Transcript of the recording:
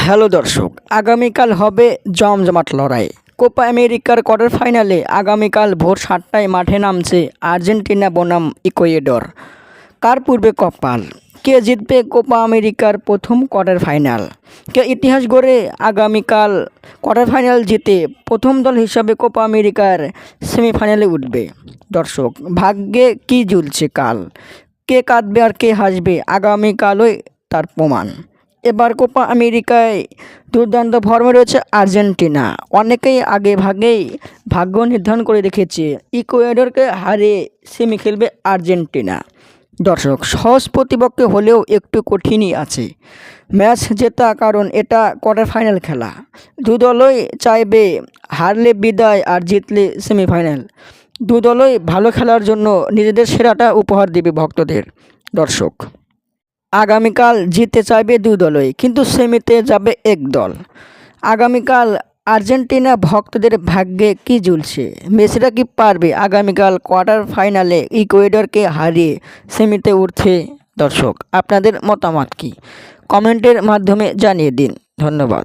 Hello দর্শক, আগামীকাল হবে জমজমাট লড়াই। কোপা আমেরিকার কোয়ার্টার ফাইনালে আগামীকাল ভোর ৭টায় মাঠে নামছে আর্জেন্টিনা বনাম ইকুয়েডর। কার পূর্বে কপাল, কে জিতবে কোপা আমেরিকার প্রথম কোয়ার্টার ফাইনাল? কে ইতিহাস গড়ে আগামীকাল কোয়ার্টার ফাইনাল জিতে প্রথম দল হিসাবে কোপা আমেরিকার সেমিফাইনালে উঠবে? দর্শক, ভাগ্যে কি ঝুলছে কাল? কে কাঁদবে আর কে হাসবে আগামীকালই তার প্রমাণ। এবার কোপা আমেরিকায় দুর্দান্ত ফর্মে রয়েছে আর্জেন্টিনা। অনেকেই আগে ভাগেই ভাগ্য নির্ধারণ করে রেখেছে ইকুয়েডরকে হারিয়ে সেমি খেলবে আর্জেন্টিনা। দর্শক, সহজ প্রতিপক্ষ হলেও একটু কঠিনই আছে ম্যাচ জেতা, কারণ এটা কোয়ার্টার ফাইনাল খেলা। দু দলই চাইবে হারলে বিদায় আর জিতলে সেমিফাইনাল। দু দলই ভালো খেলার জন্য নিজেদের সেরাটা উপহার দেবে ভক্তদের। দর্শক, আগামীকাল জিততে চাইবে দু দলই, কিন্তু সেমিতে যাবে এক দল। আগামীকাল আর্জেন্টিনা ভক্তদের ভাগ্যে কি ঝুলছে? মেসিরা কি পারবে আগামীকাল কোয়ার্টার ফাইনালে ইকুয়েডরকে হারিয়ে সেমিতে উঠতে? দর্শক, আপনাদের মতামত কি? কমেন্টের মাধ্যমে জানিয়ে দিন। ধন্যবাদ।